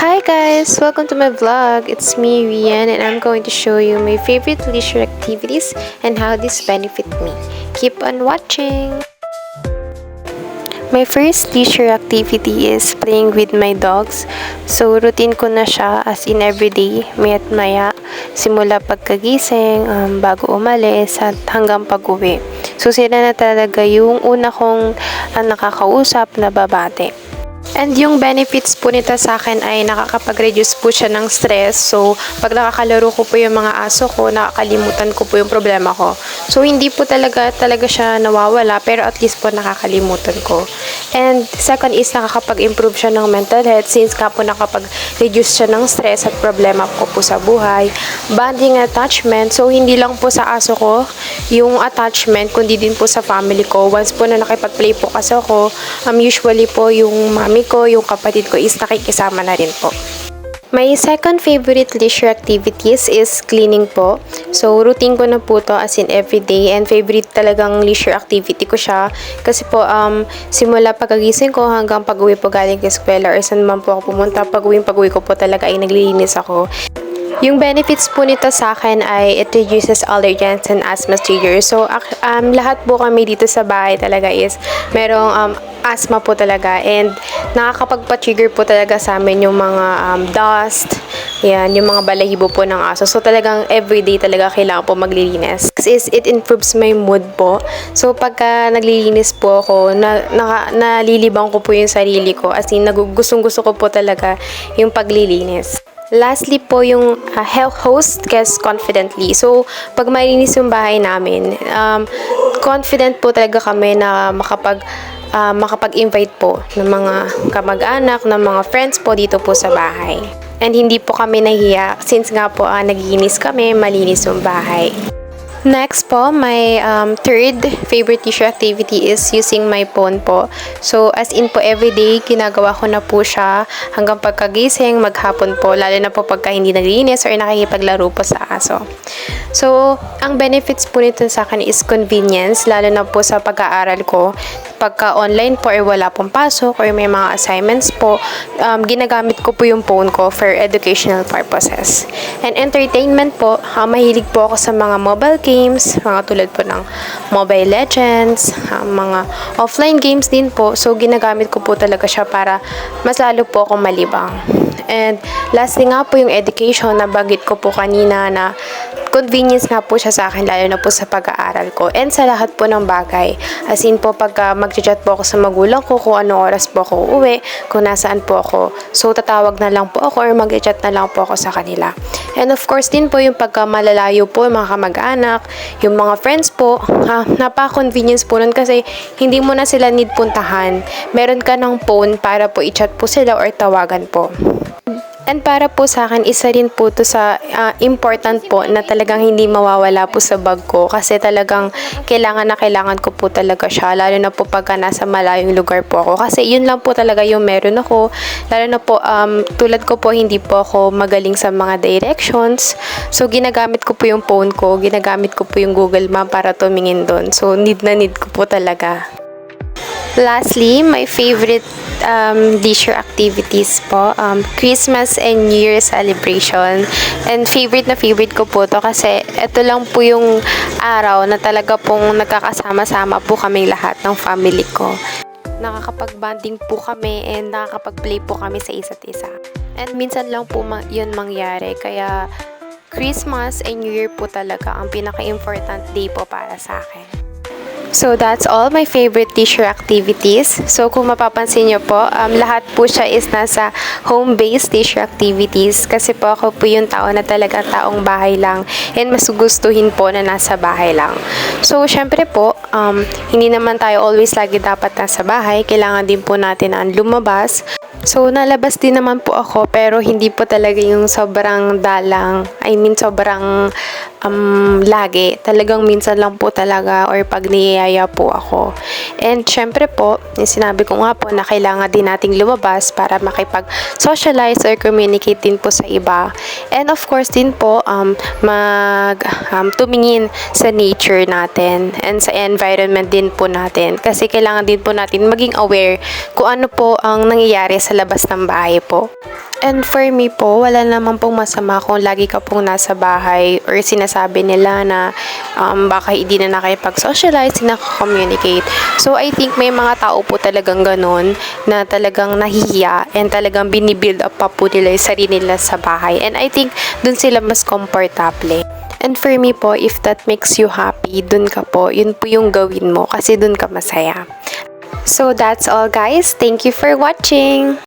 Hi guys! Welcome to my vlog. It's me, Rian, and I'm going to show you my favorite leisure activities and how this benefit me. Keep on watching! My first leisure activity is playing with my dogs. So, routine ko na siya as in everyday, maya't maya, simula pagkagising, bago umalis, at hanggang pag-uwi. So, sila na talaga yung una kong nakakausap na babate. And yung benefits po nito sa akin ay nakakapag-reduce po siya ng stress. So, pag nakakalaro ko po yung mga aso ko, nakakalimutan ko po yung problema ko. So, hindi po talaga siya nawawala, pero at least po nakakalimutan ko. And second is nakakapag-improve siya ng mental health since ka po nakapag-reduce siya ng stress at problema ko po sa buhay. Bonding attachment. So, hindi lang po sa aso ko yung attachment, kundi din po sa family ko. Once po na nakipag-play po kasi ako, usually po yung mami ko, yung kapatid ko is nakikisama na rin po. My second favorite leisure activities is cleaning po. So, routine ko na po to as in everyday and favorite talagang leisure activity ko siya. Kasi po, simula pagkagising ko hanggang pag-uwi po galing sa eskwela or saan man po ako pumunta, pag-uwi ko po talaga ay naglilinis ako. Yung benefits po nito sa akin ay it reduces allergens and asthma triggers. So, lahat po kami dito sa bahay talaga is merong asthma po talaga and nakakapagpa-trigger po talaga sa amin yung mga dust, yan, yung mga balahibo po ng aso. So, talagang everyday talaga kailangan po maglilinis. Kasi it improves my mood po. So, pagka naglilinis po ako, nalilibang ko po yung sarili ko. As in, gustong-gusto ko po talaga yung paglilinis. Lastly po yung host guest confidently. So, pag malinis yung bahay namin, confident po talaga kami na makapag-invite po ng mga kamag-anak, ng mga friends po dito po sa bahay. And hindi po kami nahiya since nga po nagiginis kami, malinis yung bahay. Next po, my third favorite leisure activity is using my phone po. So, as in po everyday, ginagawa ko na po siya hanggang pagkagising, maghapon po, lalo na po pagka hindi naglinis or nakikipaglaro po sa aso. So, ang benefits po nito sa akin is convenience, lalo na po sa pag-aaral ko. Pagka online po or wala pong pasok or may mga assignments po, ginagamit ko po yung phone ko for educational purposes. And entertainment po, mahilig po ako sa mga mobile games, mga tulad po ng Mobile Legends, mga offline games din po. So, ginagamit ko po talaga siya para mas lalo po ako malibang. And lastly nga po yung education, nabanggit ko po kanina na convenience nga po siya sa akin, lalo na po sa pag-aaral ko and sa lahat po ng bagay. As in po, pagka mag-chat po ako sa magulang ko, kung anong oras po ako uuwi, kung nasaan po ako. So, tatawag na lang po ako or mag-chat na lang po ako sa kanila. And of course din po, yung pagka malalayo po, yung mga kamag-anak, yung mga friends po, napaka-convenience po nun kasi hindi mo na sila need puntahan. Meron ka ng phone para po i-chat po sila or tawagan po. And para po sa akin, isa rin po to sa important po na talagang hindi mawawala po sa bag ko kasi talagang kailangan ko po talaga siya, lalo na po pagka nasa malayong lugar po ako kasi yun lang po talaga yung meron ako, lalo na po tulad ko po hindi po ako magaling sa mga directions, so ginagamit ko po yung phone ko, ginagamit ko po yung Google Map para tumingin doon, so need ko po talaga. Lastly, my favorite leisure activities po, Christmas and New Year celebration. And favorite ko po to kasi ito lang po yung araw na talaga pong nagkakasama-sama po kaming lahat ng family ko. Nakakapag-bonding po kami and nakakapag-play po kami sa isa't isa. And minsan lang po yun mangyari, kaya Christmas and New Year po talaga ang pinaka-important day po para sa akin. So, that's all my favorite leisure activities. So, kung mapapansin nyo po, lahat po siya is nasa home-based leisure activities. Kasi po ako po yung tao na talaga taong bahay lang and mas gustuhin po na nasa bahay lang. So, syempre po, hindi naman tayo always lagi dapat nasa bahay. Kailangan din po natin ang lumabas. So, nalabas din naman po ako pero hindi po talaga yung sobrang dalang. I mean, sobrang lagi. Talagang minsan lang po talaga or pag niyayaya po ako. And syempre po, yung sinabi ko nga po na kailangan din nating lumabas para makipag-socialize or communicate din po sa iba. And of course din po, tumingin sa nature natin and sa environment din po natin. Kasi kailangan din po natin maging aware kung ano po ang nangyayari sa labas ng bahay po. And for me po, wala naman pong masama kung lagi ka pong nasa bahay or sinasabi nila na baka hindi na nakipag-socialize, communicate. So, I think may mga tao po talagang ganun na talagang nahihiya and talagang binibuild up pa po nila yung sarili nila sa bahay. And I think dun sila mas komportable. And for me po, if that makes you happy, dun ka po, yun po yung gawin mo kasi dun ka masaya. So, that's all guys. Thank you for watching!